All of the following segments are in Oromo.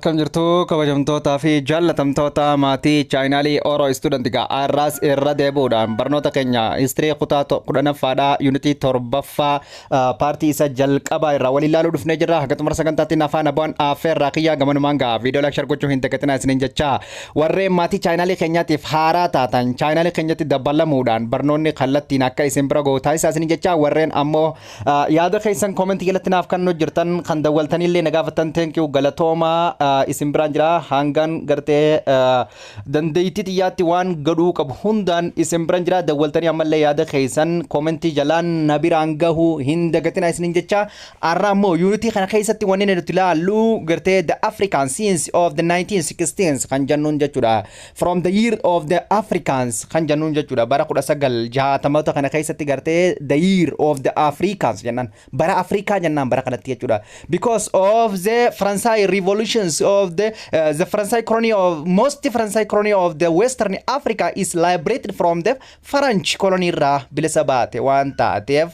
Kan jirtu kabajamtoota fi jaallatamtoota maatii chaayinaalii Oro istuudantigaa arraas irra deebuudhaan barnoota keenya histirii kutaa 10ffaadhaa yuunitii 7ffaa paartii isa jalqabaa irraa waliin ilaaluu dhufnee jirra. Haga xumura sagantaatiin afaan abaan affeerraa kiyyaa gamanumaan ga'a viidiyoo laakshar gochuu hin dagatinaa isiniin jecha warreen maatii chaayinaalii keenyaatiif haaraa taatan chaayinaalii keenyatti dabalamuudhaan barnoonni kallattiin akka isin bira ga'u taasisaa isiniin jecha warreen ammoo yaada keessan koomentii jalatti naaf kan jirtan kan dawwaltanillee na gaafattan teenkiyu galatooma isin biraan jira hangan gartee dandeettii xiyyaatti waan gaduu qabu hundaan isin biraan jira dawwaltanii ammallee yaada keessan koomentii jalaan na biraan gahu hin dagatinaa isiniin jecha arra ammoo yuunitii kana keessatti wanni nuti ilaallu gartee the African scenes of the 1916s kan jennuun jechuudha from the year of the Africans kan jennuun jechuudha bara 1960 kana keessatti gartee the year of the Africans jennaan bara Afrikaa jennaan bara kanatti jechuudha because of the Fransai revolutions of the Fransai colony of most Fransai colony of the Western Africa is liberated from the French colony ra bilisa baate waan taateef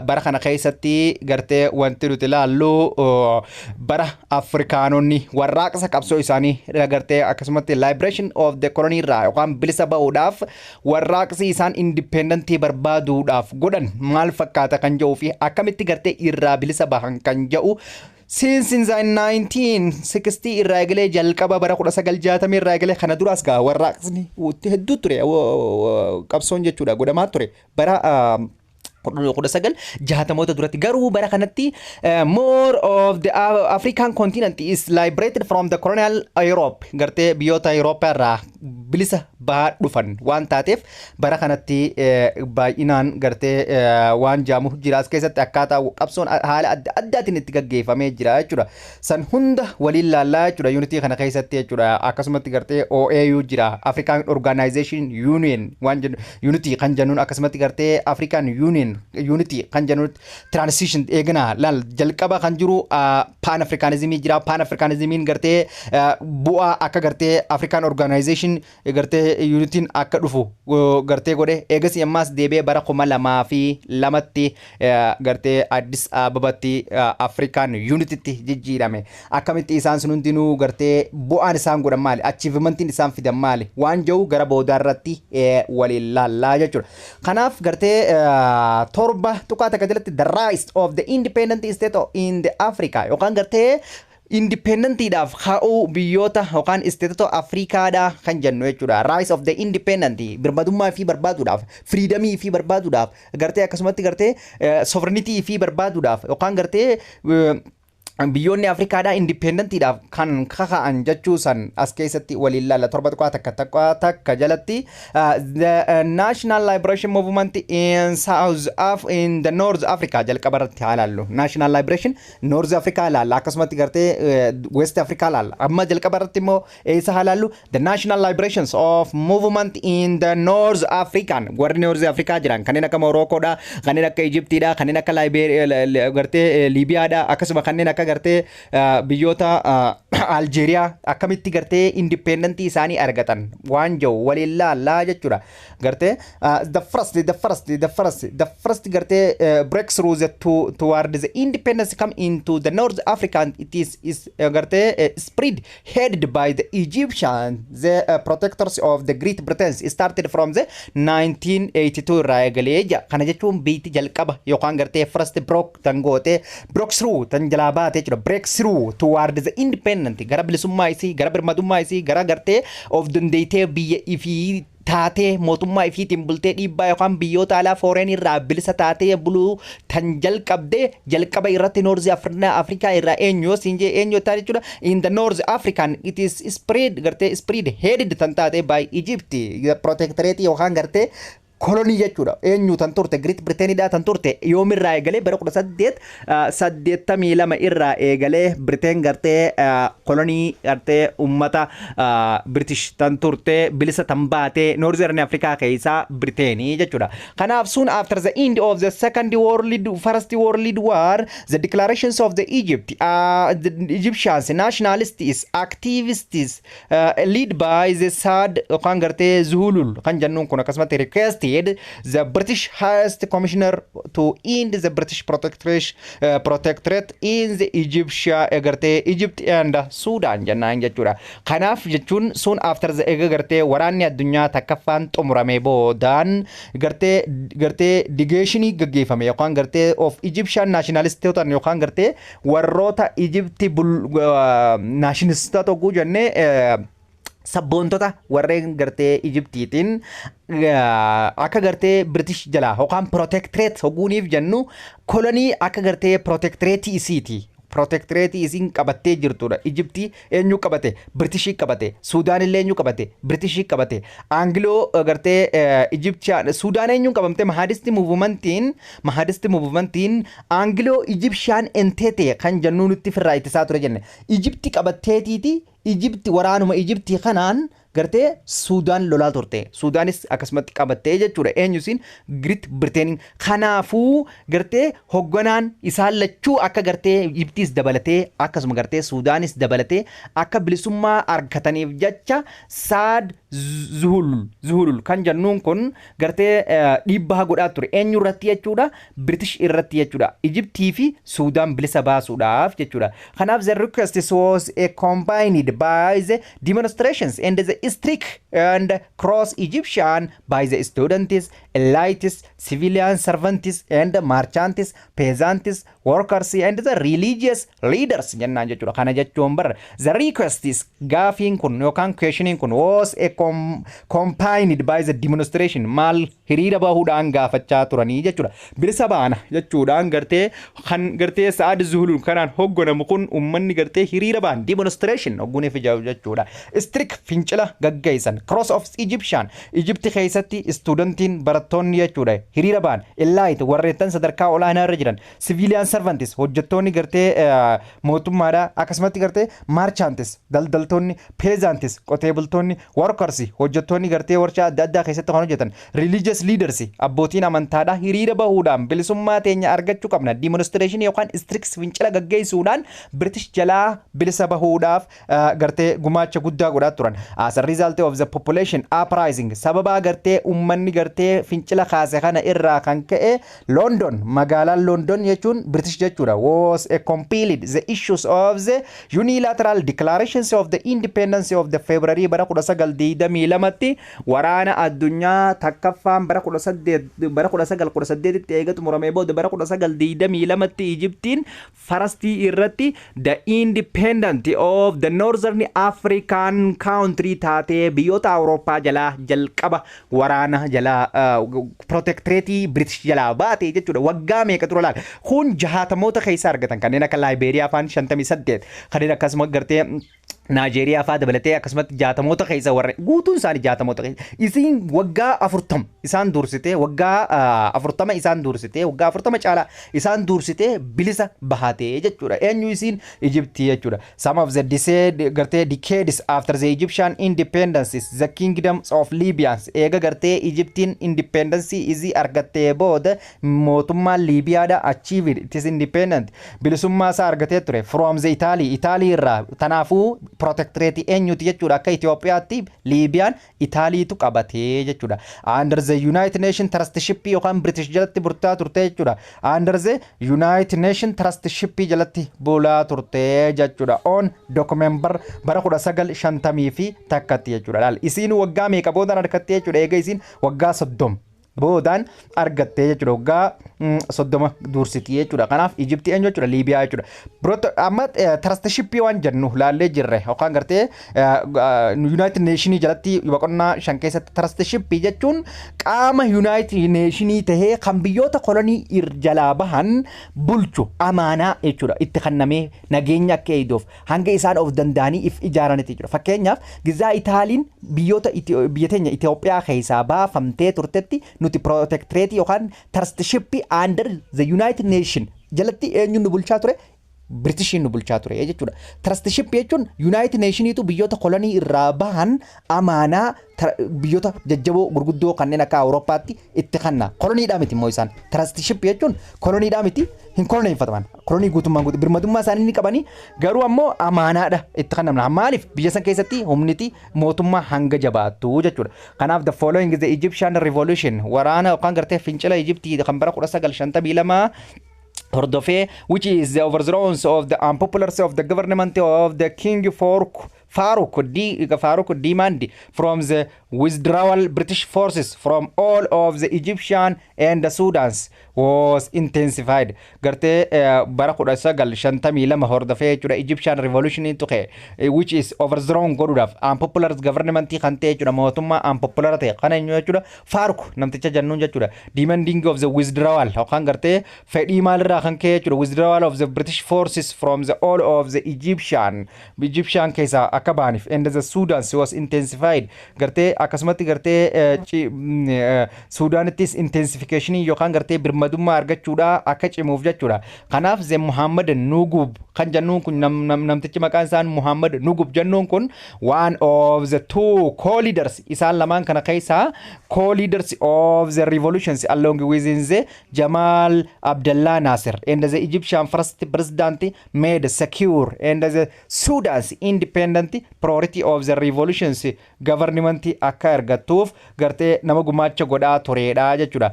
bara kana keessatti gartee wanti nuti ilaallu bara Afrikaanonni warraaqsa qabsoo isaanii gartee akkasumatti liberation of the colony ra yookaan bilisa ba'uudhaaf warraaqsi isaan independentii barbaaduudhaaf godhan maal fakkaata kan jedhuu fi akkamitti gartee irraa bilisa bahan kan jedhu since in the 1960 irraa eegalee jalqaba bara 1960 irraa eegalee kana duraas gaa warraaqsni hedduu ture qabsoon jechuudha godhamaa ture bara 1960 duratti garuu bara kanatti more of the African continent is liberated from the colonial Europe gartee biyyoota Eurooppaa irraa bilisa ba'aa dhufan waan taateef bara kanatti baay'inaan gartee waan jaamu jira as keessatti akkaataa qabsoon haala adda addaatiin itti gaggeeffamee jira jechuudha san hunda waliin laallaa jechuudha yuunitii kana keessatti jechuudha akkasumatti gartee OAU jira African Organization Union waan jennu yuunitii kan jennuun akkasumatti gartee African Union unity kan jennu transition eegna laal jalqaba kan jiru pan africanism jira pan africanismin gartee bu'aa akka gartee African Organization gartee unity akka dhufu gartee godhe eegasi ammas deebee bara 2002tti gartee Addis Ababatti African Unity tti jijjiirame akkamitti isaan sun hundinuu gartee bu'aan isaan godhan maali achievementiin isaan fidan maali waan jiru gara boodaarratti waliin laallaa jechuudha kanaaf gartee torba tukaata kajalatti the rise of the independent state in the Africa yookaan gartee independentiidhaaf ka'uu biyyoota yookaan isteetota Afrikaadha kan jennu jechuudha rise of the independent birmadummaa fi barbaaduudhaaf freedomii fi barbaaduudhaaf gartee akkasumatti gartee sovereignty fi barbaaduudhaaf yookaan gartee biyyoonni Afrikaadhaa independentiidhaaf kan kaka'an jechuu san as keessatti waliin laalla torba takka jalatti the national liberation movement in the North Africa jalqaba irratti haalaallu national liberation North Africa laalla akkasumatti gartee West Africa laalla amma jalqaba irratti immoo eessa haalaallu the national liberations of movement in the North African warri North Africa jiran kanneen akka Moroccoodha kanneen akka Egyptiidha kanneen akka Liberia gartee Libiyaadha akkasuma kanneen akka gartee biyyoota Algeria akkamitti gartee independentii isaanii argatan waan jiru waliin laallaa jechuudha gartee the first gartee breakthrough toward the independence come into the North African it is gartee spread headed by the Egyptians the protectors of the Great Britain started from the 1982 irraa eegalee kana jechuun biitti jalqaba yookaan gartee first breakthrough tan jalaa baate jechuudha breakthrough toward the independent gara bilisummaa isii gara birmadummaa isii gara gartee of dandeetee biyya ifii taatee mootummaa ifiitiin bultee dhiibbaa yookaan biyyoota alaa fooreen irraa bilisa taatee buluu tan jalqaba irratti North Africa irraa eenyu siinjee eenyu taate jechuudha in the North African it is spread headed tan taate by Egypt protectorate yookaan gartee colony jechuudha eenyu tan turte Great Britain dha tan turte yoomirraa eegalee bara 1882 irraa eegalee Britain gartee colony gartee ummata British tan turte bilisa tan baate Northern Africa keessa Britain jechuudha kanaaf soon after the end of the first world war the declarations of the the Egyptians nationalists activists led by the Sad yookaan gartee Zulul kan jennuun kun akkasumatti request appointed the British highest commissioner to end the British protectorate in the Egypt and Sudan jennaan jechuudha. Kanaaf jechuun soon after the gartee waraanni addunyaa takkaffaan xumurame boodaan gartee digeeshinii gaggeeffame yookaan gartee of Egyptian nationalistoota yookaan gartee warroota Egypti nationalistoota oguu jennee sabboontota warreen gartee Egyptiitiin akka gartee British jalaa yookaan protectorate hoguuniif jennu kolonii akka gartee protectorate isiiti. Protectorate isiin qabattee jirtudha. Egypti eenyu qabate? British qabate. Sudan illee eenyu qabate? British qabate. Anglo gartee Egyptian Sudan eenyu qabamte Mahadisti movementiin Anglo Egyptian entity kan jennu nutti firraa ittisaa ture jenne. Egypti qabatteetiiti. Egypti waraanuma Egypti kanaan gartee Sudan lolaa turte. Sudanis akkasumatti qabattee jechuudha. Eenyusiin Great Britain. Kanaafuu gartee hogganaan isaan lachuu akka gartee Egyptis dabalatee akkasuma gartee Sudanis dabalatee akka bilisummaa argataniif jecha Saad Zuhulul kan jennuun kun gartee dhiibbaa godhaa ture. Eenyu irratti jechuudha? British irratti jechuudha. Egyptii fi Sudan bilisa baasuudhaaf jechuudha. Kanaaf the request was accompanied by the demonstrations and the strict and cross Egyptian by the students, elites, civilian servants and merchants, peasants, workers and the religious leaders jennaan jechuudha. Kana jechuun bar the request is gaafiin kun yookaan questioning kun was accompanied by the demonstration maal hiriira bahuudhaan gaafachaa turanii jechuudha. Bilisa baana jechuudhaan gartee kan gartee Saad Zuhulul kanaan hogganamu kun ummanni gartee hiriira baan demonstration hogguneef jechuudha. Strict fincila gaggeessan cross of Egyptian Egypti keessatti studentiin barattoonni jechuudha. Hiriira baan elite warreettan sadarkaa olaanaa irra jiran civilian servants hojjettoonni gartee mootummaadha akkasumatti gartee merchants daldaltoonni peasants qotee bultoonni workers hojjettoonni gartee warshaa adda addaa keessatti kan hojjetan religious leaders abbootiin amantaadha hiriira bahuudhaan bilisummaa teenya argachuu qabna demonstration yookaan strict fincila gaggeessuudhaan British jalaa bilisa bahuudhaaf gartee gumaacha guddaa godhaa turan. As a result of the population uprising sababa gartee ummanni gartee fincila kaase kana irraa kan ka'e London magaalaan London jechuun British jechuudha was compiled the issues of the unilateral declarations of the independence of the February bara 1922tti waraana addunyaa takkaffaan bara 1918 tti eegatu muramee booda bara 1922tti Egyptiin farastii irratti the independent of the northern African country taatee biyyoota Awurooppaa jalaa jalqaba waraana jalaa protectorate British jalaa baate jechuudha. Waggaa meeqa tura laal kun jaatamoota keessa argatan kanneen akka Liberia faan 58 kanneen akkasuma gartee Nigeria faa dabalatee akkasumatti jaatamoota keessa warre guutuun isaanii jaatamoota keessa isiin waggaa 40 isaan dursitee waggaa 40 isaan dursitee waggaa 40 caalaa isaan dursitee bilisa bahatee jechuudha. Eenyu isiin Egypti jechuudha. Some of the decades after the Egyptian independence the kingdoms of Libyans eega gartee Egyptiin independence isii argattee booda mootummaan Libiyaadha achieved it is independent bilisummaa isaa argatee ture from the Italy irraa tanaafuu protectorate eenyuti jechuudha akka Itoophiyaatti Libyaan Itaaliitu qabatee jechuudha. Under the United Nation trusteeship yookaan British jalatti bulaa turte jechuudha. Under the United Nation trusteeship jalatti bulaa turte jechuudha. On document bara 1950 fi takkatti jechuudha. Isiin waggaa meeqa boodaan argattee jechuudha. Eega isiin waggaa 30 boodaan argattee jechuudha. Waggaa 30 dursitii jechuudha. Kanaaf Egypti eenyu jechuudha Libiyaa jechuudha. Amma trusteeship waan jennu laallee jirre yookaan gartee United Nation jalatti boqonnaa 5 keessatti trusteeship jechuun qaama United Nation tahee kan biyyoota kolonii jalaa bahan bulchu amaanaa jechuudha. Itti kennamee nageenya akka eeguuf hanga isaan of danda'anii if ijaaranitti jechuudha. Fakkeenyaaf gizaa Itaaliin biyyoota biyya teenya Itoophiyaa keessaa baafamtee turtetti nuti protectorate yookaan trusteeship under the United Nation jalatti eenyu nu bulchaa ture Britishin nu bulchaa ture jechuudha. Trusteeship jechuun United Nationiitu biyyoota kolonii irraa bahan amaanaa biyyoota jajjaboo gurguddoo kanneen akka Awurooppaatti itti kanna. Koloniidhaa miti immoo isaan. Trusteeship jechuun koloniidhaa miti hin koloneeffataman. Kolonii guutummaan guutuu birmadummaa isaanii ni qabanii garuu ammoo amaanaadha itti kannamna. Maaliif biyya san keessatti humniti mootummaa hanga jabaattu jechuudha. Kanaaf the following is the Egyptian revolution waraana yookaan gartee fincila Egyptii kan bara 1952 hordofee which is the overthrow of the unpopularity of the government of the king Farouk demand from the withdrawal British forces from all of the Egyptian and the Sudans was intensified. Garte bara 1952 hordofee jechuudha Egyptian revolution tuqe which is overthrown godhuudhaaf unpopular government kan ta'e jechuudha mootummaa unpopular ta'e kana jechuudha Farouk namticha jannuun jechuudha demanding of the withdrawal yookaan garte fedhii maalirraa kan ka'e jechuudha withdrawal of the British forces from the all of the Egyptian keessa akka baaniif and the Sudan was intensified garte akkasumatti garte Sudanittis intensification yookaan garte birmadummaa argachuudha akka cimuuf jechuudha. Kanaaf ze Muhammad Nugub kan jannuun kun namtichi maqaan isaan Muhammad Nugub jannuun kun one of the two co-leaders isaan lamaan kana keessa co-leaders of the revolutions along with the Jamal Abdullah Nasser and the Egyptian first president made secure and the Sudan's independent priority of the revolutions government akka argatuuf garte nama gumaacha godhaa tureedha jechuudha.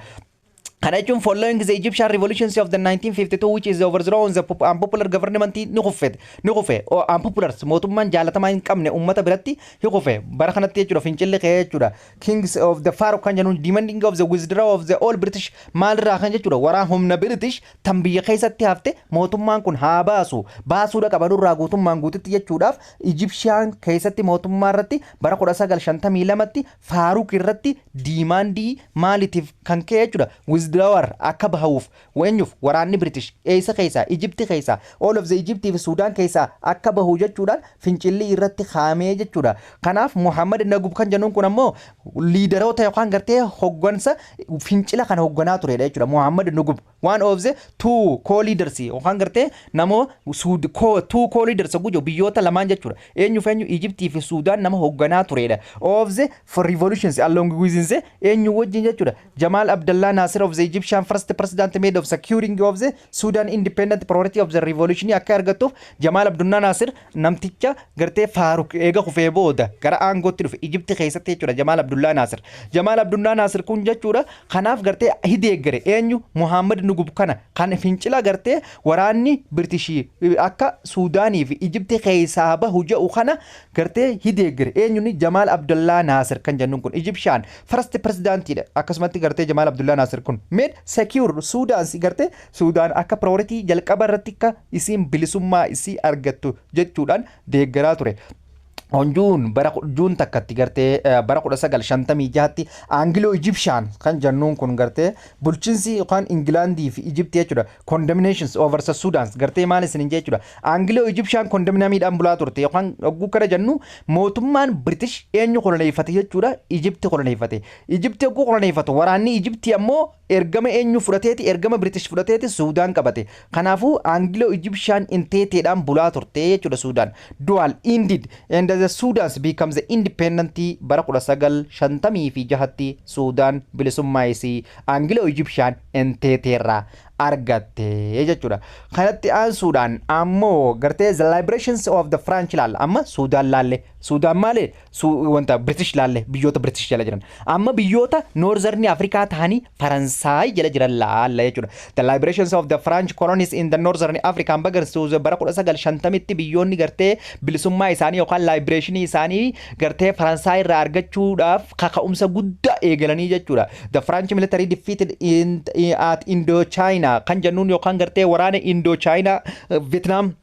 Following the Egyptian revolutions of the 1952 which is overthrown the unpopular government nuqufe or unpopular mootummaan jaalatamaa hin qabne ummata biratti hiqufe bara kanatti jechuudha fincilli ka'ee jechuudha kings of the Farouk kan jedhuun demanding of the withdrawal of the all British maalirraa kan jechuudha waraan humna British tan biyya keessatti hafte mootummaan kun haa baasuudha qabanurraa guutummaan guutitti jechuudhaaf Egyptian keessatti mootummaa irratti bara 1952tti Farouk irratti demandii maalitiif kan ka'ee jechuudha withdrawal akka bahuuf weenyuuf waraanni British eessa keessa Egypt keessa all of the Egypt fi Sudan keessa akka bahu jechuudhaan fincilli irratti kaamee jechuudha. Kanaaf Muhammad Nugub kan jennuun kun ammoo liidaroota yookaan gartee hoggansa fincila kan hogganaa turedha jechuudha. Muhammad Nugub one of the two co-leaders yookaan gartee namoo two co-leaders gujo biyyoota lamaan jechuudha. Eenyuuf Egypt fi Sudan nama hogganaa turedha. Of the for revolutions along with the eenyu wajjin jechuudha. Jamal Abdullah Nasser of the Egyptian first president made of securing of the Sudan independent priority of the revolution akka argatuuf Jamal Abdullah Nasser namticha gartee Farouk eega kufee booda gara aangootti dhufe Egypt keessatti jechuudha Jamal Abdullah Nasser kun jechuudha kanaaf gartee hideeggare eenyu Muhammad Nugub kana kan fincila gartee waraanni British akka Sudaanii fi Egypt keessaa bahu jedhu kana gartee hideeggare eenyuni Jamal Abdullah Nasser kan jennuun kun Egyptian first president akkasumatti gartee Jamal Abdullah Nasser kun made secure Sudan garte Sudan akka priority jalqaba irratti akka isiin bilisummaa isii argattu jechuudhaan deeggaraa ture. Onjuun bara juun takkatti gartee bara 1956tti Anglo-Egyptian kan jennuun kun gartee bulchiinsi yookaan Englandii fi Egypt jechuudha condemnations over Sudan gartee maal isin jechuudha Anglo-Egyptian condemnamiidhaan bulaa turte yookaan ogguu kana jennu mootummaan British eenyu koloneeffate jechuudha Egypt koloneeffate Egypt ogguu koloneeffatu waraanni Egypt ammoo ergama eenyu fudhateeti ergama British fudhateeti Sudan qabate kanaafuu Anglo-Egyptian inteeteedhaan bulaa turte jechuudha Sudan dual indeed and the Sudan becomes the independent bara 1956tti Sudan bilisummaa isii Anglo-Egyptian inteeteerraa argatte jechuudha. Kanatti Sudan ammoo gartee the liberations of the French laal amma Sudan laalle Sudan malee wanta British laalle biyyoota British jala jiran amma biyyoota Northern Africa tahanii Faransaay jala jiran laalla jechuudha. The liberations of the French colonies in the Northern Africa bagarsuuze bara 1950tti biyyoonni gartee bilisummaa isaanii yookaan liberation isaanii gartee Faransaay irraa argachuudhaaf kaka'umsa guddaa eegalanii jechuudha. The French military defeated at Indochina kan jennuun yookaan gartee waraana Indochina Vietnam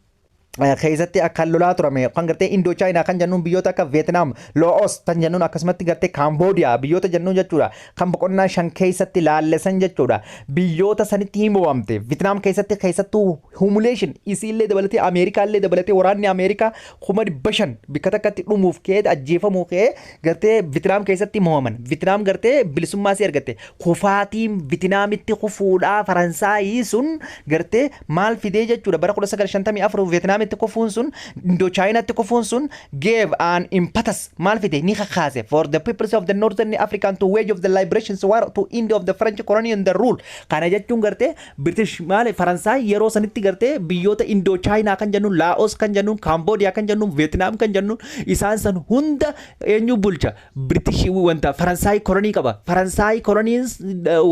keessatti akka lolaa turame kan gartee Indoo Chaayinaa kan jennuun biyyoota akka Vietnam, Laos kan jennuun akkasumatti gartee Cambodia biyyoota jennuun jechuudha kan boqonnaa 5 keessatti laallesan jechuudha biyyoota sanitti himamte Vietnam keessattuu humiliation isiillee dabalatee Ameerikaallee dabalatee waraanni Ameerikaa 500 bikka takkatti dhumuuf kee ajjeefamuu kee gartee Vietnam keessatti himaman Vietnam gartee bilisummaa si argatte kufaatiin Vietnamitti kufuudhaa Faransaayii sun gartee maal fidee jechuudha bara 1954 Vietnam itti kufuun sun Indo China itti kufuun sun gave an impetus maal fide ni kakaase for the peoples of the northern African to wage of the liberation war to end of the French colony and the rule kana jechuun gartee British maal Faransaay yeroo sanitti gartee biyyoota Indo China kan jennuun Laos kan jennuun Cambodia kan jennuun Vietnam kan jennuun isaan san hunda eenyu bulcha British wanta Faransaay colony qaba Faransaay colonies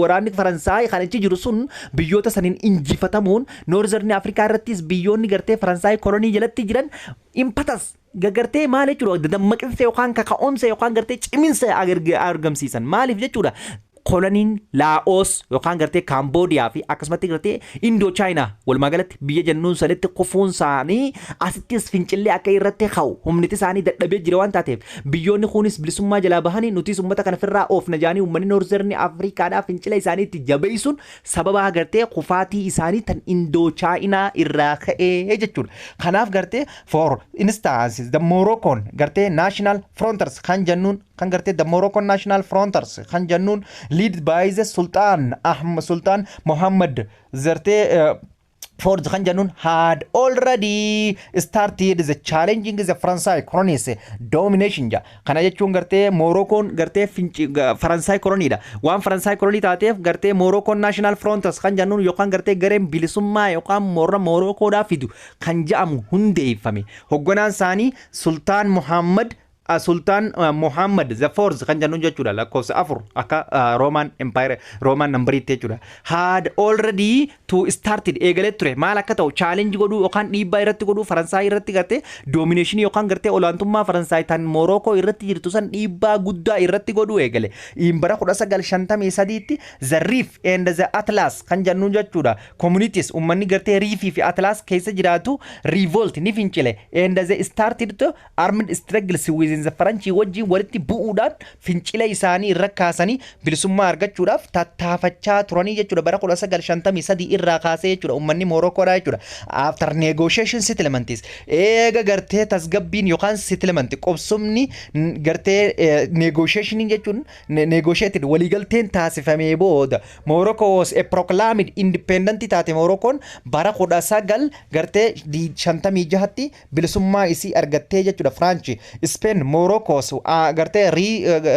waraanni Faransaay kan achi jiru sun biyyoota sanin injifatamuun northern Africa irrattis biyyoonni gartee Faransaay colony jalatti jiran impetus gagartee maal jechuudha dammaqinsa yookaan kaka'umsa yookaan gartee ciminsa argamsiisan maaliif jechuudha koloniin Laos yookaan gartee Cambodia fi akkasumatti gartee Indo China walumaa galatti biyya jennuun sanitti kufuun isaanii asittis fincillee akka irratti ka'u humniti isaanii dadhabee jira waan taateef biyyoonni kunis bilisummaa jalaa bahanii nutis uummata kana firraa oofna jaanii uummanni Northern Afrikaadhaa fincila isaaniitti jabeessuun sababa gartee kufaatii isaanii tan Indo China irraa ka'ee jechuudha. Kanaaf gartee for instance the Moroccan gartee National Frontiers kan jennuun kan gartee the Moroccan National Frontiers kan jennuun led by the Sultan Mohammed Zarte Ford kan jennuun had already started the challenging the Faransai colonies domination ja kana jechuun gartee Moroccan gartee Faransai colony da waan Faransai colony taateef gartee Moroccan National Frontiers kan jennuun yookaan gartee gareen bilisummaa yookaan Morocco da fidu kan jedhamu hundeeffame hogganaan isaanii Sultan Mohammed the fourth kan jennuun jechuudha lakkoofsa 4 akka Roman Empire Roman number jechuudha had already to started eegalee ture maal akka ta'u challenge godhuu yookaan dhiibbaa irratti godhuu Faransaay irratti gartee domination yookaan gartee olaantummaa Faransaay tan Morocco irratti jirtu san dhiibbaa guddaa irratti godhuu eegale bara 1953 tti the Reef and the Atlas kan jennuun jechuudha communities ummanni gartee Reef fi Atlas keessa jiraatu revolt ni fincile and the started to armed struggles with the French wajjin walitti bu'uudhaan fincila isaanii irra kaasanii bilisummaa argachuudhaaf tattaafachaa turanii jechuudha bara 1953 irraa kaasee jechuudha ummanni Moroccoodha jechuudha after negotiation settlements eega gartee tasgabbiin yookaan settlement qobsumni gartee negotiation jechuun negotiated waliigalteen taasifamee booda Morocco was a proclaimed independent taate Moroccoon bara 19 gartee 56 tti bilisummaa isii argattee jechuudha French Spain Morocco's gartee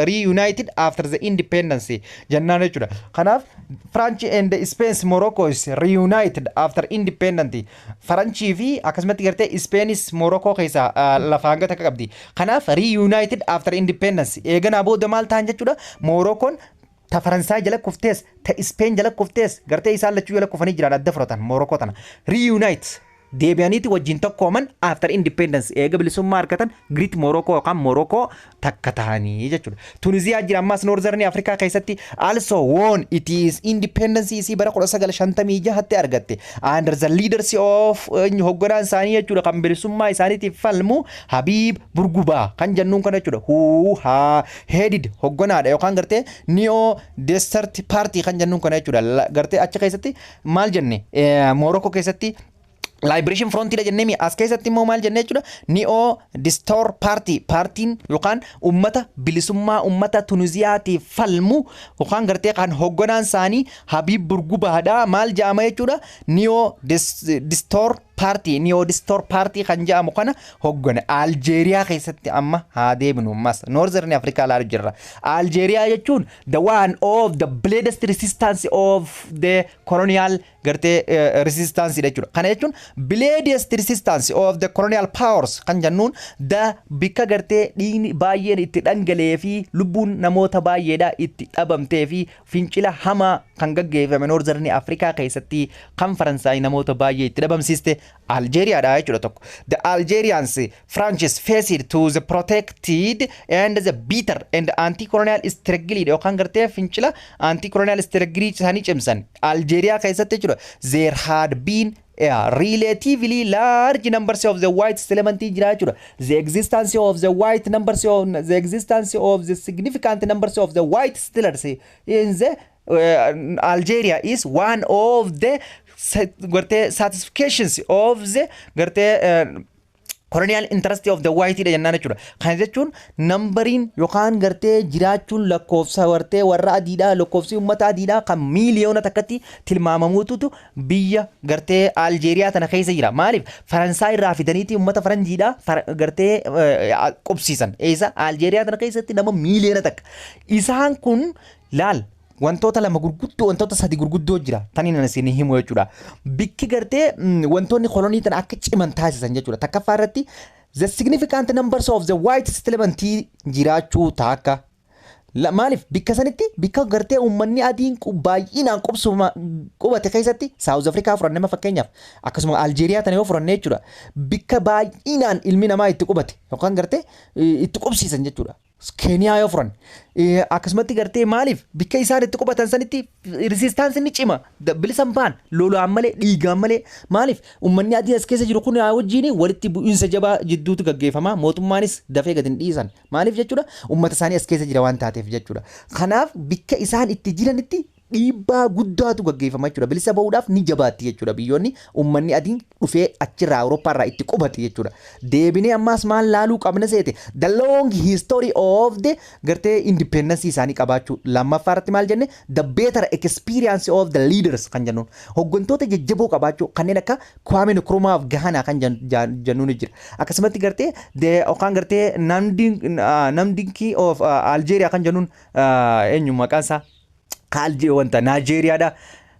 reunited after the independence jannaan jechuudha kanaaf French and Spain's Morocco is reunited after independence French fi akkasumatti gartee Spainis Morocco keessa lafa hanga takka qabdi kanaaf reunited after independence eeganaa booda maal ta'an jechuudha Moroccoon ta Faransaay jala kuftees ta Spain jala kuftees gartee isaan lachuu jala kufanii jiran adda furatan Morocco tana reunite deebi'aniiti wajjin tokkooman after independence eega bilisummaa argatan Great Morocco yookaan Morocco takka ta'anii jechuudha. Tunisiyaa jira ammas Northern Africa keessatti also won it is independence isii bara 1956 tti argatte under the leadership of hogganaan isaanii jechuudha kan bilisummaa isaaniitiif falmu Habib Bourguiba kan jennuun kana jechuudha who headed hogganaadha yookaan gartee Neo Desert Party kan jennuun kana jechuudha gartee achi keessatti maal jenne Morocco keessatti Liberation Front ila jennee as keessatti immoo maal jennee jechuudha Neo Destor Partiin yookaan ummata bilisummaa ummata Tunisiyaatiif falmu yookaan gartee kan hogganaan isaanii Habib Bourguibaadha maal jedhama jechuudha Neo Destor Party kan jedhamu kana hoggana Algeria keessatti amma haa deebinu mas Northern Africa laalu jirra Algeria jechuun the one of the bloodiest resistance of the colonial gartee resistance jechuudha kana jechuun bloodiest resistance of the colonial powers kan jennuun the bikka gartee dhiigni baay'een itti dhangalee fi lubbuun namoota baay'eedha itti dhabamtee fi fincila hamaa kan gaggeeffame Northern Africa keessatti kan Faransaay namoota baay'ee itti dhabamsiiste Algeria da jechuudha tokko. The Algerians Francis faced to the protected and the bitter and anti-colonial struggle yookaan gartee fincila anti-colonial struggle isaanii cimsan. Algeria keessatti jechuudha. There had been relatively large numbers of the white settlement jira jechuudha. The existence of the white numbers of the existence of the significant numbers of the white settlers in the Algeria is one of the satisfactions of the colonial interest of the white da jennaan jechuudha. Kana jechuun nambariin yookaan gartee jiraachuun lakkoofsa wartee warra adiidha lakkoofsi uummata adiidha kan miiliyoona takkatti tilmaamamuutu biyya gartee Algeeriyaa tana keessa jira. Maaliif Faransaay irraa fidaniiti uummata Faranjiidha gartee qubsiisan. Eessa Algeeriyaa tana keessatti nama miiliyoona takka. Isaan kun laal wantoota lama gurguddoo wantoota sadi gurguddoo jira tani nan isin himu jechuudha. Bikki gartee wantoonni kolonii tan akka ciman taasisan jechuudha. Takkaffaa irratti the significant numbers of the white settlement jiraachuu taakka. Maaliif bikka sanitti bikka gartee uummanni adiin baay'inaan qubate keessatti South Africa furannee fakkeenyaaf akkasuma Algeeriyaa tana yoo furannee jechuudha. Bikka baay'inaan ilmi namaa itti qubate yookaan gartee itti qubsiisan jechuudha. Kenya yoo furan akkasumatti gartee maaliif bikka isaan itti qubatan sanitti resistance ni cima bilisan baan lolaan malee dhiigaan malee maaliif uummanni adii as keessa jiru kun wajjin walitti bu'iinsa jabaa jidduutu gaggeeffama mootummaanis dafee gad hin dhiisan maaliif jechuudha uummata isaanii as keessa jira waan taateef jechuudha. Kanaaf bikka isaan itti jiranitti dhiibbaa guddaatu gaggeeffama jechuudha. Bilisa ba'uudhaaf ni jabaatti jechuudha. Biyyoonni uummanni adiin dhufee achirraa Awurooppaa irraa itti qubate jechuudha. Deebinee ammaas maal laaluu qabna seete the long history of the gartee independence isaanii qabaachuu. Lammaffaa irratti maal jenne the better experience of the leaders kan jennuun hooggantoota jajjaboo qabaachuu kanneen akka Kwame Nkrumah fi Ghana kan jennuun jira. Akkasumatti gartee yookaan gartee Namdinki of Algeria kan jennuun eenyu maqaan isaa wanta Nigeria da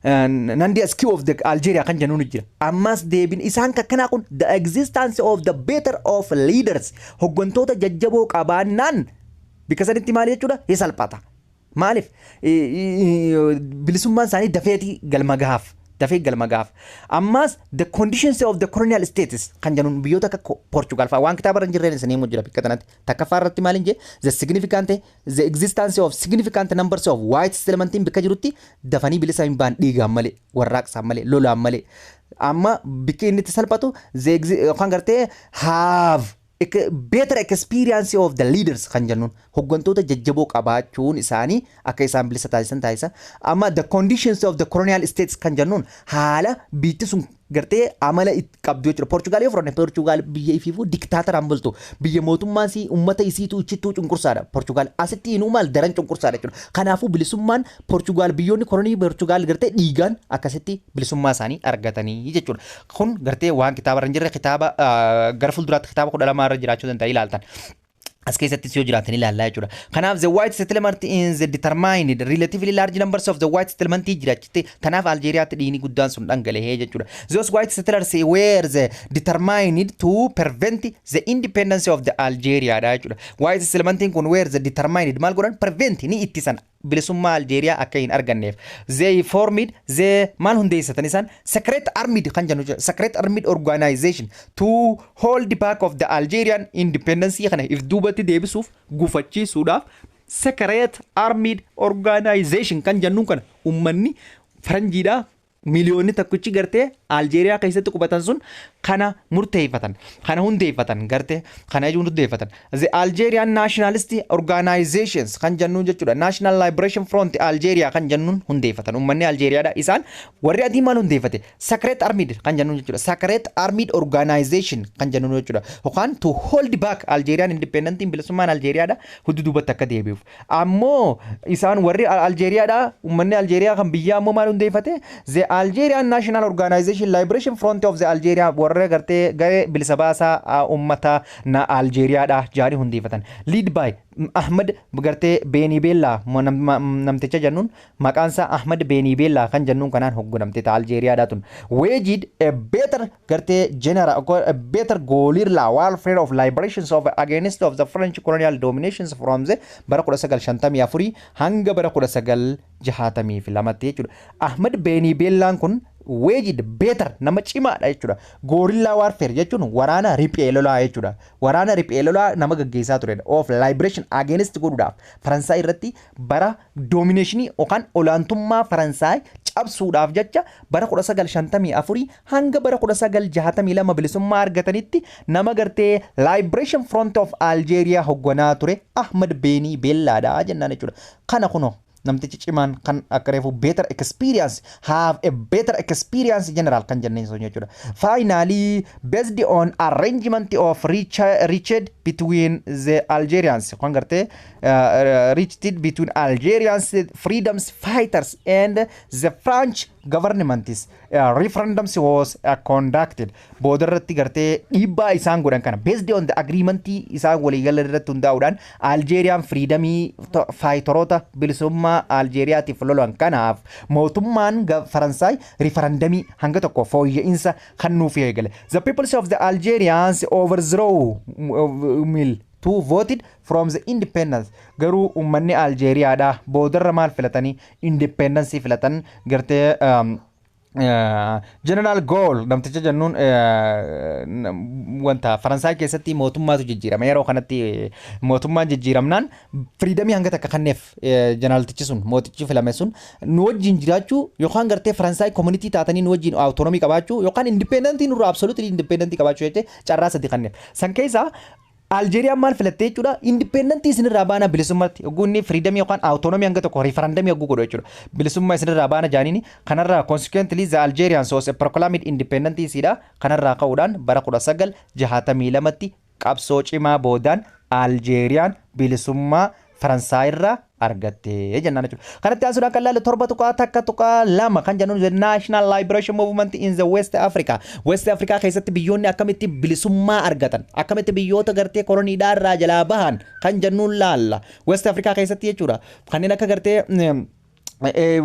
Nandi Aski of the Algeria kan jennuun jira. Ammas deebin isaan kakkanaa kun the existence of the better of leaders hooggantoota jajjaboo qabaannaan bikka sanitti maali jechuudha hin salphata. Maaliif bilisummaan isaanii dafeetii galma gahaaf. Ammas the conditions of the colonial status kan jennuun biyyoota akka Portugal fa'aa waan kitaaba irra jirreen isanii jira bikka tanatti takkaffaa irratti maal jedhe the existence of significant numbers of white settlement bikka jirutti dafanii bilisa hin baan dhiigaan malee warraaqsaan malee lolaan malee amma bikki inni itti salphatu yookaan gartee have better experience of the leaders kan jennuun hooggantoota jajjaboo qabaachuun isaanii akka isaan bilisa taasisan amma the conditions of the colonial states kan jennuun haala biitti sun gartee amala qabdu jechuudha. Portugal yoo fudhanne Portugal biyya ifiifuu diktaataraan bultu biyya mootummaan si uummata isiitu ichittuu cunqursaadha. Portugal asitti inuu maal daran cunqursaadha jechuudha. Kanaafuu bilisummaan Portugal biyyoonni kolonii Portugal gartee dhiigaan akkasitti bilisummaa isaanii argatanii jechuudha. Kun gartee waan kitaaba irra hin jirre kitaaba gara fuulduraatti kitaaba 12 irra jiraachuu danda'a ilaaltan. As keessatti yoo jiraatan ilaallaa jechuudha. Kanaaf the white settlement in the determined relatively large numbers of the white settlement jiraachite kanaaf Algeeriyaatti dhiigni guddaan sun dhangala'ee jechuudha. Those white settlers were determined to prevent the independence of the Algeria jechuudha. White settlement kun were determined maal godhan prevent ni ittisan bilisummaa Algeeriyaa akka hin arganneef. They formed the maal hundeessatan isaan secret armed kan jennu secret armed organization to hold back of the Algerian independence kana if duubatti deebisuuf gufachiisuudhaaf secret armed organization kan jennu kana ummanni faranjiidha miliyoonni takkichi gartee Algeeriyaa keessatti qubatan sun kana murteeffatan kana hundeeffatan gartee kana ijuun hundeeffatan the Algerian nationalist organizations kan jennuun jechuudha National Liberation Front Algeria kan jennuun hundeeffatan ummanni Algeeriyaadha isaan warri adii maal hundeeffate secret armed kan jennuun jechuudha secret armed organization kan jennuun jechuudha yookaan to hold back Algerian independence bilisummaan Algeeriyaadha hududuubatti akka deebi'uuf ammoo isaan warri Algeeriyaadha ummanni Algeeriyaa kan biyya ammoo maal hundeeffate the Algerian National Organization Liberation Front of the Algeria warra gartee garee bilisa baasaa ummata na Algeeriyaadha jaanii hundeeffatan lead by Ahmed gartee Benibella namticha jennuun maqaansa Ahmed Benibella kan jennuun kanaan hoogganamte ta Algeeriyaadha tun waged a better gartee general a better guerrilla warfare of liberations of against of the French colonial dominations from the bara 1954 hanga bara 1962 jechuudha. Ahmed Benibellaan kun waged better nama cimaadha jechuudha. Gorilla warfare jechuun waraana riphee lolaa jechuudha. Waraana riphee lolaa nama gaggeessaa turedha. Of liberation against godhuudhaaf Faransaay irratti bara dominationii yookaan olaantummaa Faransaay cabsuudhaaf jecha bara 1954 hanga bara 1962 bilisummaa argatanitti nama gartee Liberation Front of Algeria hoogganaa ture Ahmed Beni Bellaadha jennaan jechuudha. Kana kuno namtichi cimaan kan akka reefu better experience have a better experience general kan jenneen sun jechuudha. Finally based on arrangement of reached between the Algerians kan gartee reached between Algerians freedoms fighters and the French government is referendums was conducted. Boodarratti gartee dhiibbaa isaan godhan kana based on the agreement isaan waliigalaa irratti hundaa'uudhaan Algerian freedomii fighteroota bilisummaa Algeeriyaatiif lolan kanaaf mootummaan Faransaay referendumii hanga tokko fooyya'insa kan nuuf eegale. The peoples of the Algerians overthrow mill to voted from the independence. Garuu ummanni Algeeriyaadha boodarra maal filatanii independence filatan gartee General Gaulle namticha jennuun wanta Faransaay keessatti mootummaatu jijjiirama. Yeroo kanatti mootummaan jijjiiramnaan freedomii hanga takka kanneef jeneraaltichi sun mootichi filame sun nu wajjin jiraachuu yookaan gartee Faransaay community taatanii nu wajjin autonomii qabaachuu yookaan independentii nurra absolutely independentii qabaachuu jettee carraa sadii kanneef. San keessaa Algeria maal filattee jechuudha independent isinirraa baana bilisummaatti oguunni freedom yookaan autonomy hanga tokko referendum oguu godhu jechuudha bilisummaa isinirraa baana jaaniini kanarraa consequently the Algerians was a proclaimed independent isidha kanarraa ka'uudhaan bara 1962 tti qabsoo cimaa boodaan Algerian bilisummaa Faransaay irraa argattee jennaan jechuudha. Kanatti aansuudhaan kan laalu torba tuqaa takka tuqaa lama kan jennuun the national liberation movement in the West Africa. West Africa keessatti biyyoonni akkamitti bilisummaa argatan akkamitti biyyoota gartee koloniidhaa irraa jalaa bahan kan jennuun laalla. West Africa keessatti jechuudha. Kanneen akka gartee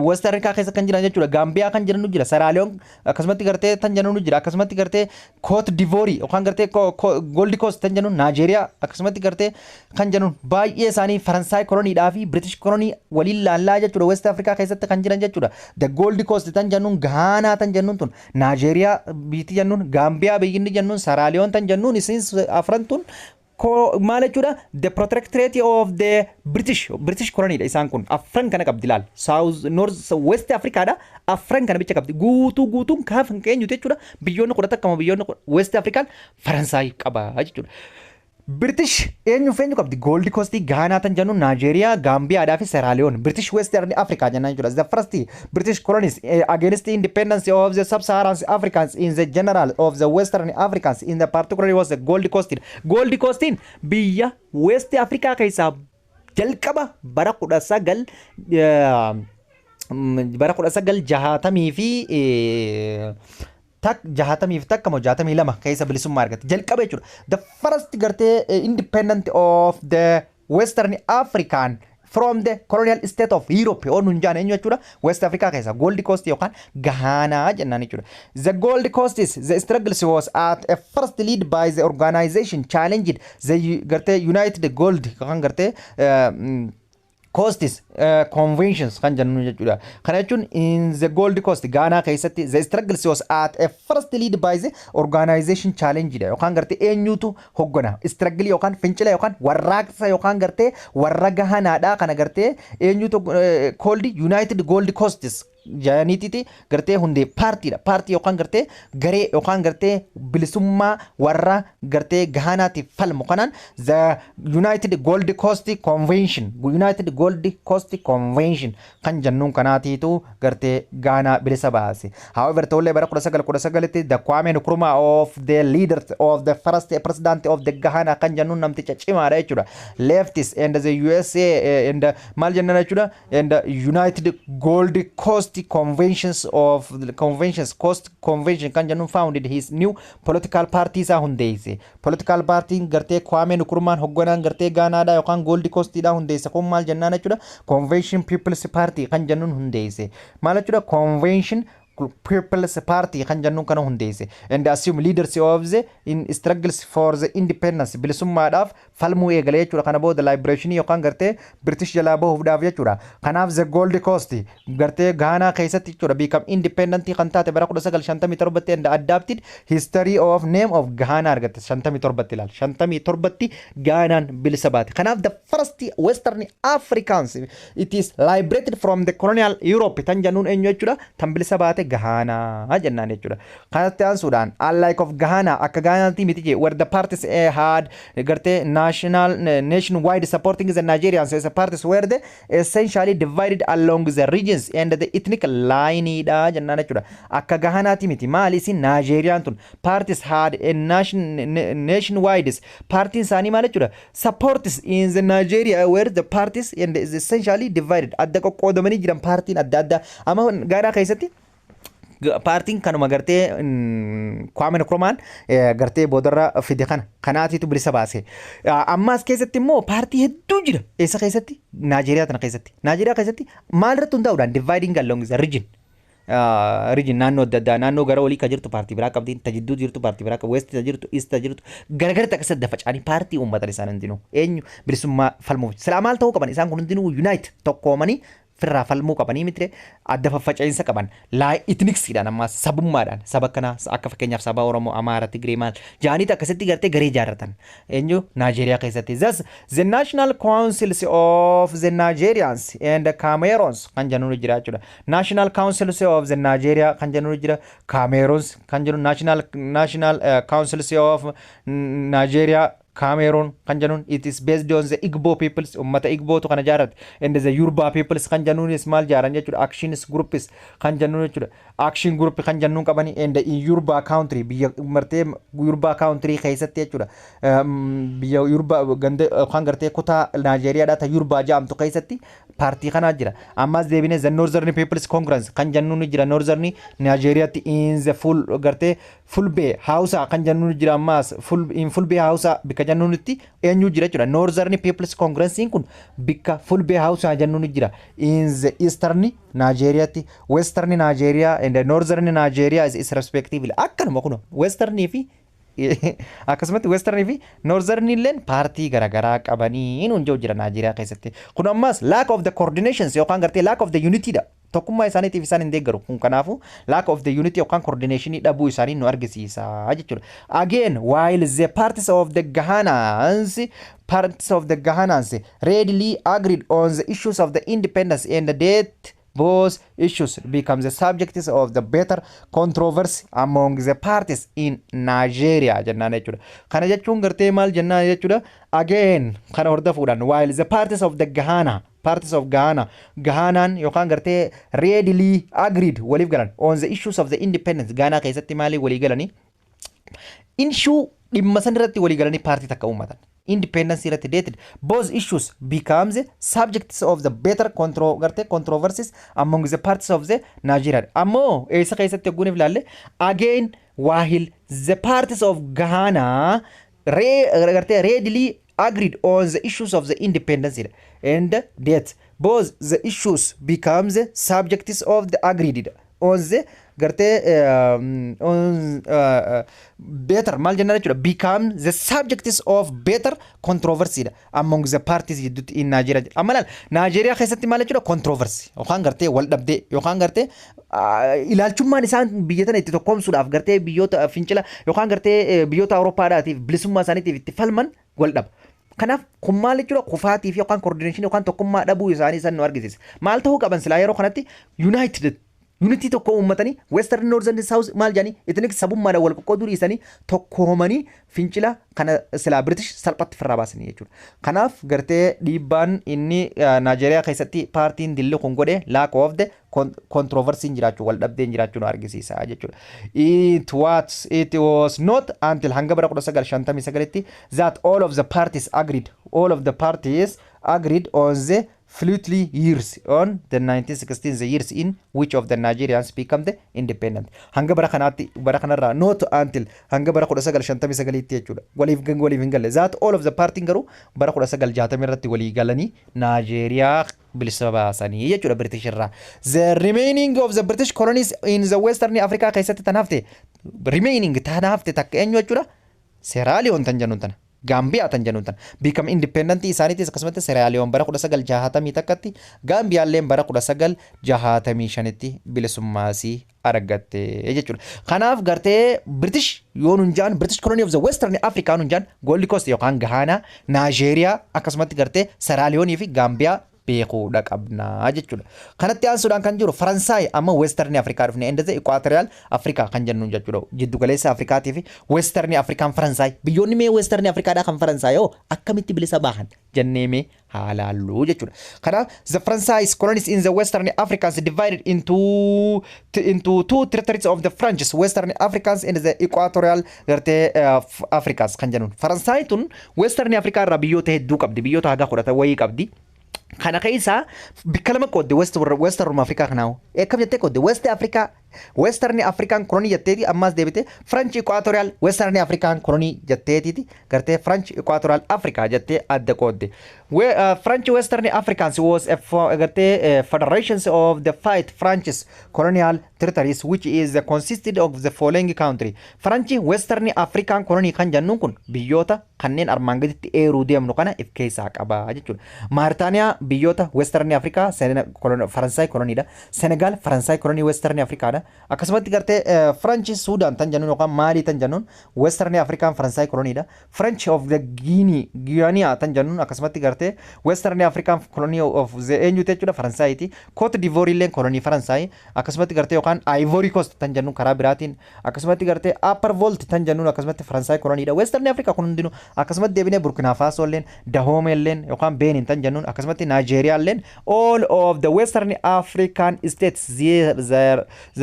West Africa keessa kan jiran jechuudha. Gambia kan jiran jira. Sierra Leone akkasumatti gartee tan jennuun jira. Akkasumatti gartee Cote d'Ivoire yookaan gartee Gold Coast tan jennuun Nigeria akkasumatti gartee kan jennuun baay'ee isaanii Faransaay koloniidhaa fi British kolonii waliin laallaa jechuudha. West Africa keessatti kan jiran jechuudha. The Gold Coast tan jennuun Ghana tan jennuun tun Nigeria biitti jennuun Gambia biyyinni jennuun Sierra Leone tan jennuun isin afran tun maal jechuudha the protectorate of the British colony dha isaan kun afran kana qabdi laal South North West Africa dha afran kana bicha qabdi guutuun kaaf hin keenyu jechuudha biyyoonni kudha takka biyyoonni West African Faransaay qaba jechuudha. British eenyu qabdi Gold Coast Ghana tan jennuun Nigeria Gambia dhaa fi Sierra Leone British Western Africa jennaan jechuudha. The first British colonies against the independence of the sub-Saharan Africans in the general of the Western Africans in the particular was the Gold Coast. Gold Coast biyya West Africa keessaa jalqaba bara 1960 fi tak jahatami takka mo jahatami lama keessa bilisummaa argate jalqaba jechuudha. The first gartee independent of the Western African from the colonial state of Europe on unjaan eenyu jechuudha. West Africa keessa Gold Coast yookaan Ghana jennaan jechuudha. The Gold Coast is the struggles was at a first lead by the organization challenged the gartee United Gold kan gartee Coasties conventions kan jennu jechuudha. Kana jechuun in the Gold Coast Ghana keessatti the struggles was at a first lead by the organization challenge dha yookaan gartee eenyutu hoggana struggle yookaan fincila yookaan warraaqsa yookaan gartee warra gahanaadha kana gartee eenyutu called United Gold Coasts jaanititi gartee hundee paartii yookaan gartee garee yookaan gartee bilisummaa warra gartee gahanaatiif falmu kanaan the United Gold Coast Convention kan jennuun kanaatiitu gartee Ghana bilisa baase. However tollee bara 1919 the Kwame Nkrumah of the leader of the first president of the Ghana kan jennuun namticha cimaadha jechuudha. Leftists and the USA and maal jennaan jechuudha and United Gold Coast Conventions Coast Convention kan jennuun founded his new political party isaa hundeesse. Political party gartee Kwame Nkrumah hogganaan gartee Ghanaadha yookaan Gold Coast dha hundeesse. Kun maal jennaan jechuudha Convention People's Party kan jennuun hundeesse. Maal jechuudha Convention People's Party kan jannuun kana hundeesse and assume leadership of the in struggles for the independence bilisummaadhaaf falmuu eegale jechuudha. Kana booda liberation yookaan gartee British jalaa bahuudhaaf jechuudha. Kanaaf the Gold Coast gartee Ghana keessatti jechuudha become independent kan taate bara 1957 and adapted history of name of Ghana argatte 57 ilaal 57 Ghanaan bilisa baate. Kanaaf the first Western Africans it is liberated from the colonial Europe tan jannuun eenyu jechuudha tan bilisa baate Ghana jennaan jechuudha. Kanatti aan Sudan unlike of Ghana akka Ghanaatti miti je where the parties had gartee nationwide supporting the Nigerians as a parties were the essentially divided along the regions and the ethnic line dha jennaan jechuudha. Akka Ghanaatti miti maali isin Nigerian tun parties had a nationwide party isaanii maal jechuudha supports in the Nigeria where the parties and is essentially divided adda qoqqoodamanii jiran partiin adda addaa amma Ghana keessatti partiin kanuma gartee Kwame Nkrumah gartee boodarra fide kanaatiitu bilisa baase. Ammaas keessatti immoo paartii hedduu jira. Eessa keessatti? Naajeeriyaa tana keessatti. Naajeeriyaa keessatti maal irratti hundaa'uudhaan dividing along the region. Region naannoo adda addaa naannoo gara olii ka jirtu paartii biraa qabdi tajidduu jirtu paartii biraa qabdi west jirtu east jirtu gargarta akkasatti dafacanii paartii uummata isaan hundinuu eenyu bilisummaa falmuuf silaa maal ta'uu qaban isaan kun hundinuu unite tokkoomanii firraa falmuu qabanii mitire adda faffaca'insa qaban laa itniksiidhaan ammaas sabummaadhaan saba kana akka fakkeenyaaf saba Oromoo Amaara Tigree maal jaaniit akkasitti gartee garee ijaarratan eenyu Naajeeriyaa keessatti thus the national councils of the Nigerians and the Cameroons kan jennuun jira jechuudha. National councils of the Nigeria kan jennuun jira Cameroons kan jennuun national councils of Nigeria Cameroon kan jennuun it is based on the Igbo peoples ummata Igbo to kana jaarat and the Yoruba peoples kan jennuun small jaaran jechuudha. Actions groups kan jennuun jechuudha. Action group kan jennuun qabani and in Yoruba country biyya martee Yoruba country keessatti jechuudha. Biyya Yoruba gande kan gartee kutaa Nigeriaadhaa ta Yoruba jaamtu keessatti paartii kana jira. Ammas deebine the Northern People's Congress kan jennuun jira Northern Nigeriaatti in the full gartee full bay Hausa kan jennuun jira ammas full bay Hausa bika jennuunitti eenyu jira jechuudha. Northern People's Congress kun bika full bay Hausa jennuun jira in the Eastern Nigeriaatti Western Nigeria and the Northern Nigeria is respectively akkanuma kun Western fi akkasumatti Western fi Northern illeen paartii garagaraa qabanii hunjoo jira Naajeeriyaa keessatti. Kun ammas lack of the coordinations yookaan gartee lack of the unity dha. Tokkummaa isaaniitiif isaan hin deeggaru. Kun kanaafu lack of the unity yookaan coordination dhabuu isaanii nu argisiisa jechuudha. Again while the parties of the Ghanans readily agreed on the issues of the independence and the debt both issues become the subjects of the better controversy among the parties in Nigeria jennaan jechuudha. Kana jechuun gartee maal jennaan jechuudha. Again kana hordofuudhaan while the parties of Ghanaan yookaan gartee readily agreed waliif galan on the issues of the independence Ghana keessatti maali walii galanii issue dhimma san irratti walii galanii paartii takka uummatan. Independence irratti dated both issues becomes subjects of the better controversies among the parties of the Nigeria. Ammoo eessa keessatti ogguun ilaalle again while the parties of Ghana readily agreed on the issues of the independence and that both the issues becomes subjects of the agreed on the better maal jennaan jechuudha become the subjects of better controversy among the parties in Nigeria. Amma Nigeria keessatti maal jechuudha controversy yookaan gartee wal dhabdee yookaan gartee ilaalchummaan isaan biyya tana itti tokkoomsuudhaaf gartee biyyoota fincila yookaan gartee biyyoota Awurooppaadhaatiif bilisummaa isaaniitiif itti falman wal dhaba. Kanaaf kun maal jechuudha kufaatii fi yookaan coordination yookaan tokkummaa dhabuu isaanii san nu argisiisa. Maal ta'uu qaban silaa yeroo kanatti united unity tokko uummatanii Western Northern South maal jaanii ethnic sabummaadhaan wal qoqqooduu dhiisanii tokkoomanii fincila kana silaa British salphatti firraa baasanii jechuudha. Kanaaf gartee dhiibbaan inni Naajeeriyaa keessatti paartiin dilli kun godhe lack of the controversy jiraachuu wal dhabdeen jiraachuu nu argisiisa jechuudha. It was not until hanga bara 1959 that all of the parties agreed on the fleetly years on the 1916 the years in which of the Nigerians become the independent. Hanga bara kanarra not until hanga bara 1959 jechuudha. Waliif hin galle. That all of the party garuu bara 1960 irratti walii galanii Nigeria bilisa baasanii jechuudha British irraa. The remaining of the British colonies in the Western Africa keessatti tan hafte remaining tan hafte takka eenyu jechuudha. Sierra Leone tan jennuun tana. Gambia tan jennuun tana. Become independent isaaniitis akkasumatti Sierra Leone bara 1960 takkatti Gambia illeen bara 1965tti bilisummaasii argatte jechuudha. Kanaaf gartee British yoo nun jaan British colony of the Western Africa nun jaan Gold Coast yookaan Ghana, Nigeria akkasumatti gartee Sierra Leone fi Gambia beekuudha qabnaa jechuudha. Kanatti aansuudhaan kan jiru Faransaay amma Western Africa dhufne endeze Equatorial Africa kan jennuun jechuudha. Jiddu galeessa Afrikaatii fi Western African Faransaay. Biyyoonni mee Western Africaadhaa kan Faransaayoo akkamitti bilisa baahan jennee mee haalaallu jechuudha. Kanaaf the Faransaay's colonies in the Western Africans divided into two territories of the French Western Africans and the Equatorial gartee Africans kan jennuun. Faransaay tun Western Africa irraa biyyoota hedduu qabdi. Biyyoota haga 10 wayii qabdi. Kana keessa bikka lama qoodde Western Africa kanaawu. Akkam jettee qoodde West Africa Western African colony jetteeti ammas deebite French Equatorial Western African colony jetteeti gartee French Equatorial Africa jettee adda qoodde. French Western Africans was gartee federations of the five French colonial territories which is consisted of the following country. French Western African colony kan jennuun kun biyyoota kanneen armaan gaditti eeruu deemnu kana if keessaa qaba jechuudha. Mauritania biyyoota Western Africa Faransaay koloniidha. Senegal Faransaay kolonii Western Africaadha. Akkasumatti gartee French Sudan tan jennuun yookaan Mali tan jennuun Western African Faransaay koloniidha. French of the Guinea tan jennuun akkasumatti gartee Western African colony of the eenyu jechuudha Faransaayiti. Cote d'Ivoire illee kolonii Faransaay akkasumatti gartee yookaan Ivory Coast tan jennuun karaa biraatiin akkasumatti gartee Upper Volta tan jennuun akkasumatti Faransaay koloniidha. Western Africa kun hundinuu akkasumatti deebinee Burkina Faso illeen Dahomey illeen yookaan Benin tan jennuun akkasumatti Nigeria illeen all of the Western African states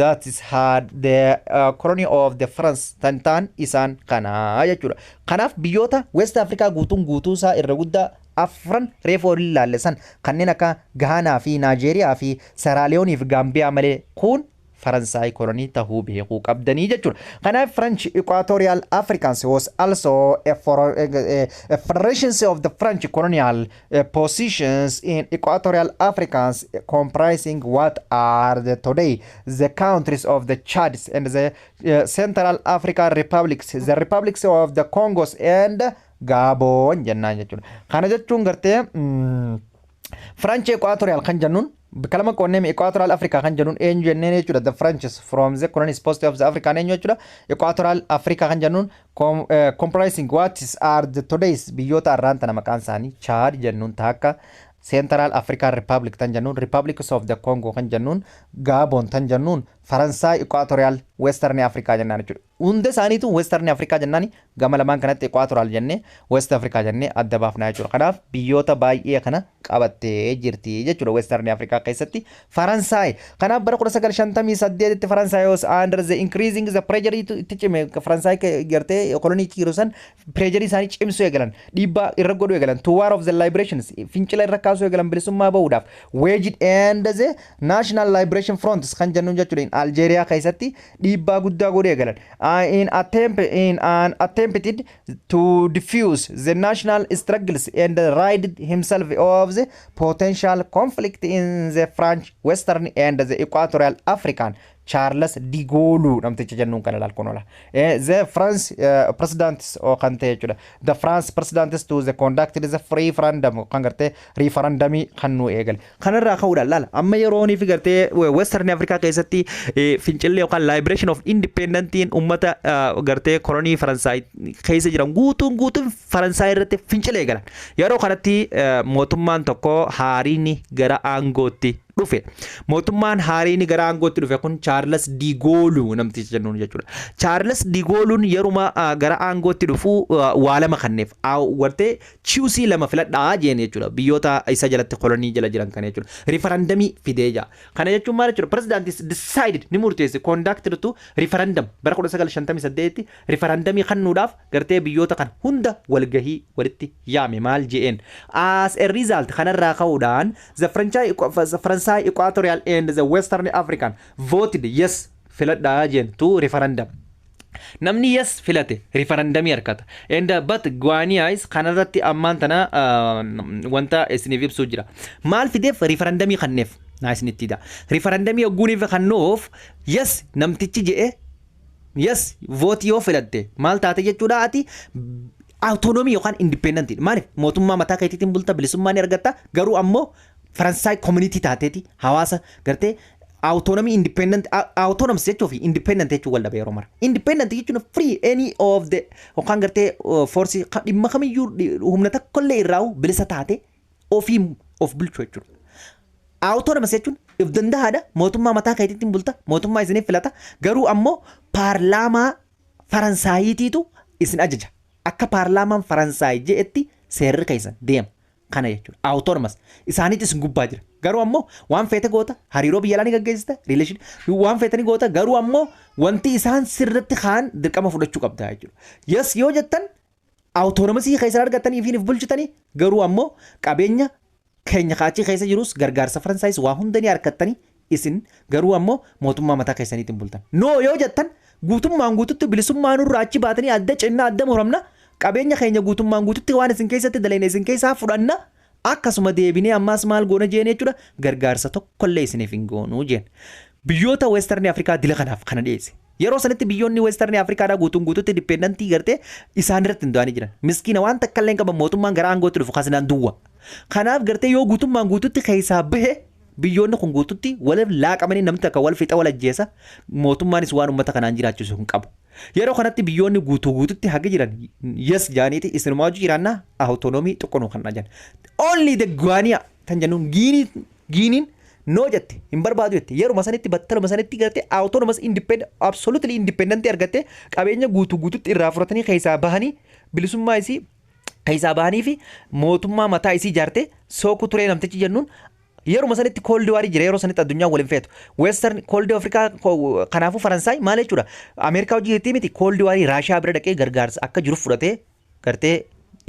that is had the colony of the France tan isaan kana jechuudha. Kanaaf biyyoota West Africa guutuu isaa irra guddaa afran reefoo ilaallesan kanneen akka Ghana fi Nigeria fi Sierra Leone fi Gambia malee kun Faransaay kolonii tahuu beekuu qabdanii jechuudha. Kanaaf French Equatorial Africans was also a federation of the French colonial positions in Equatorial Africans comprising what are today the countries of the Chad and the Central African Republics, the republics of the Congos and Gabon jennaan jechuudha. Kana jechuun gartee French Equatorial kan jennuun kalama qonnee Equatorial Africa kan jennuun eenyu jenneen jechuudha. The French from the colonies post of the African eenyu jechuudha. Equatorial Africa kan jennuun comprising what are the today's biyyoota arraan tana maqaan isaanii Chad jennuun taakka Central African Republic tan jennuun Republics of the Congo kan jennuun Gabon tan jennuun Faransaay Equatorial Western Africa jennaan jechuudha. Hunda isaaniitu Western Africa jennaani gama lamaan kanatti Equatorial jennee West Africa jennee adda baafnaa jechuudha. Kanaaf biyyoota baay'ee kana qabattee jirti jechuudha Western Africa keessatti Faransaay. Kanaaf bara 1958 tti Faransaay was under the increasing the pressure itti cime Faransaay gartee kolonii kiirusan pressure isaanii cimsuu eegalan dhiibbaa irra godhuu eegalan to war of the liberations fincila irra kaasuu eegalan bilisummaa bahuudhaaf waged and the National Liberation Front kan jennuun jechuudha Algeria keessatti dhiibbaa guddaa godhuu eegalan. In an attempted to diffuse the national struggles and rid himself of the potential conflict in the French Western and the Equatorial African Charles de Gaulle namticha jennuun kana laalkonola. The France presidents o kan ta'e jechuudha. The France presidents to the conducted the free referendum kan gartee referendumii kan nu eegale. Kanarraa ka'uudhaan laala amma yeroonii fi gartee Western Africa keessatti fincillee yookaan liberation of independentiin ummata gartee kolonii Faransaay keessa jiran guutuun Faransaay irratti fincilee galan. Yeroo kanatti mootummaan tokko haariini gara aangootti dhufe mootummaan haariin gara aangootti dhufe kun Charles de Gaulle namticha jennuun jechuudha. Charles de Gaulle yeruma gara aangootti dhufu waa lama kanneef wartee chiusii lama filadhaa jeen jechuudha. Biyyoota isa jalatti kolonii jala jiran kana jechuudha. Referendumii fidee jira. Kana jechuun maal jechuudha? President is decided ni murteesse conducted to referendum bara 1958 referendumii kannuudhaaf gartee biyyoota kan hunda walgahii walitti yaame maal jeen. As a result kanarraa ka'uudhaan the Equatorial and the Western African voted yes filadhaa jeen to referendum. Namni yes filate referendumii harkata. And but Guaniais kanarratti ammaan tana wanta isiniif ibsuu jira. Maal fideef referendumii kanneef naasinittidha. Referendumii ogguuniif kannoof yes namtichi je'e yes vote yoo filatte maal taate jechuudha ati autonomy yookaan independent. Maaliif mootummaa mataa keetiitiin bulta bilisummaa ni argatta garuu ammoo Faransay community taateeti hawaasa gartee autonomy independent autonomous jechuu fi independent jechuu wal dhabe yeroo mara. Independent jechuun free any of the yookaan gartee force dhimma kamiyyuu humna tokkollee irraa bilisa taate ofii of bulchuu jechuudha. Autonomous jechuun if danda'aadha mootummaa mataa keetiitiin bulta mootummaa isiniif filata garuu ammoo paarlaamaa Faransaayitiitu isin ajaja. Akka paarlaamaan Faransaay je'etti seerri keessan deema. Kana jechuudha. Autonomous. Isaaniitis gubbaa jira. Garuu ammoo waan feete goota hariiroo biyyaalaa ni gaggeessita relation waan feetanii goota garuu ammoo wanti isaan sirriitti kaan dirqama fudhachuu qabda jechuudha. Yes yoo jettan autonomousii keessa argattanii fi bulchitanii garuu ammoo qabeenya keenya kaachii keessa jirus gargaarsa Faransaayis waa hunda ni harkattanii isin garuu ammoo mootummaa mataa keessaniitiin bultan. No yoo jettan guutummaan guututti bilisummaa nurraa achi baatanii adda cinnaa adda muramna qabeenya keenya guutummaan guututti waan isin keessatti dalayne isin keessaa fudhanna akkasuma deebinee ammaas maal goona jeen jechuudha gargaarsa tokkollee isiniif hin goonuu jeen. Biyyoota Western Afrikaa dila kanaaf kana dhiyeesse. Yeroo sanatti biyyoonni Western Afrikaadhaa guutuutti dipendentii gartee isaan irratti hin du'anii jiran. Miskiina waan takka illee qaban mootummaan gara aangootti dhufu kasinaan duwwa. Kanaaf gartee yoo guutummaan guututti keessaa bahe biyyoonni kun guututti wal laaqamanii namni takka wal fixa wal ajjeesa mootummaanis waan uummata kanaan jiraachisu hin qabu. Yeroo kanatti biyyoonni guutuutti haga jiran yes jaaniiti isinumaa jiraannaa autonomii xiqqoonuu kan dhajan. Only the Guania tan jennuun giiniin no jette hin barbaadu jette yeruma sanitti battaluma sanitti gartee autonomous independent absolutely independent argatte qabeenya guutuutti irraa fudhatanii keessaa bahanii bilisummaa isii keessaa bahanii fi mootummaa mataa isii ijaarte sooku turee namtichi jennuun yeruma sanitti cold war jira yeroo sanitti addunyaa waliin feetu western cold africa kanaafuu Faransaay maal jechuudha Ameerikaa hojii jettee miti cold war Raashiyaa bira dhaqee gargaarsa akka jiru fudhatee gartee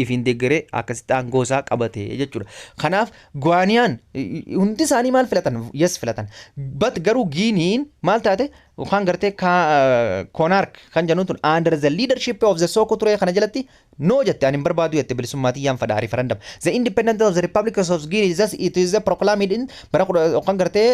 ifin deeggaree akkasitti aangoosaa qabate jechuudha. Kanaaf Guaniyaan hundi isaanii maal filatan yes filatan but garuu Giiniin maal taate yookaan gartee Konark kan jennuun tun under the leadership of the Soko Ture kana jalatti no jette ani hin barbaadu jette bilisummaatii yaan fadhaa referendum. The independence of the Republic of Guinea is it is proclaimed in bara yookaan gartee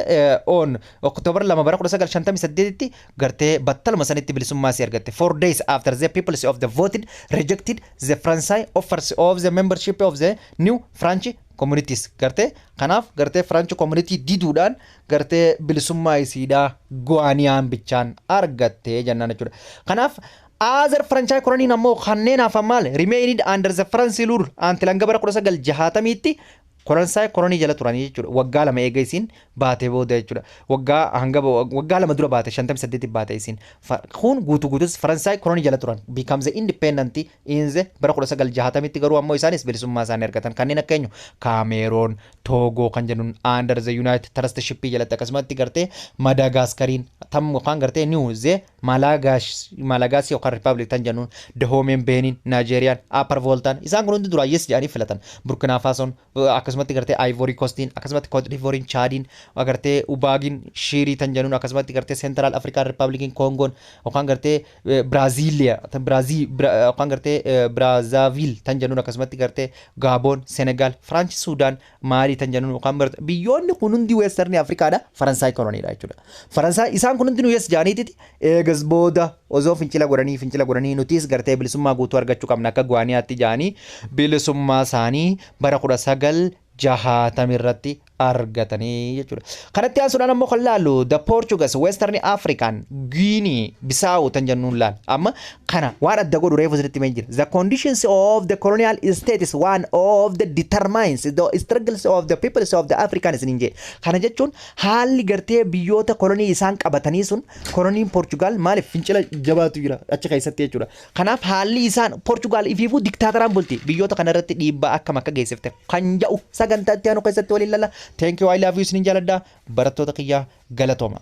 on October 2 bara 1958 gartee battaluma sanitti bilisummaa si argatte 4 days after the people of the voted rejected the Francais offers of the membership of the new French communities gartee kanaaf gartee French community diduudhaan gartee bilisummaa isiidhaa Guaniyaan bichaan argatte jennaan jechuudha. Kanaaf other French colonies ammoo kanneen hafan maal remained under the French rule until hanga bara 1960tti Faransay kolonii jala turanii jechuudha. Waggaa lama eega isiin baatee booda jechuudha. Waggaa lama dura baate 58 baate isiin. Kun guutuus Faransay kolonii jala turan becomes independent in the bara 1960tti garuu ammoo isaanis bilisummaa isaanii argatan kanneen akka eenyu Cameroon, Togo kan jennuun under the United Trustship jalatti akkasumatti gartee Madaagaskariin tam yookaan gartee New Ze Malagasy yookaan Republic tan jennuun Dahomey Benin, Nigerian, Upper Volta isaan kun hundi dura yes jedhanii filatan. Burkina Faso akkasumatti gartee Ivory Coastiin akkasumatti Cote d'Ivoire Chadin agartee Ubagin Shiri tan jennuun akkasumatti gartee Central African Republic Congo yookaan gartee Brasilia yookaan gartee Brazzaville tan jennuun akkasumatti gartee Gabon Senegal France Sudan Mali tan jennuun yookaan biyyoonni kun hundi Western Africaadha Faransay koloniidha jechuudha. Faransay isaan kun hundi US jaaniitiiti eegas booda osoo fincila godhanii nutis gartee bilisummaa guutuu argachuu qabna akka Guaniyaatti jaanii bilisummaa isaanii bara 1960 irratti argatanii jechuudha. Kanatti aansuudhaan ammoo kan laallu the Portuguese Western African Guinea Bissau tan jennuun laal. Amma kana waan adda godhu reefu sirriitti mee jira. The conditions of the colonial state is one of the determines the struggles of the peoples of the Africans in India. Kana jechuun haalli gartee biyyoota kolonii isaan qabatanii sun koloniin Portugal maaliif fincila jabaatu jira achi keessatti jechuudha. Kanaaf haalli isaan Portugal ifiifuu diktaatoraan bulti biyyoota kana irratti dhiibbaa akkam akka geessifte kan jedhu sagantaatti aanu keessatti waliin lalla. Thank you, I love you, sinin jaaladha barattoota kiyyaa galatooma.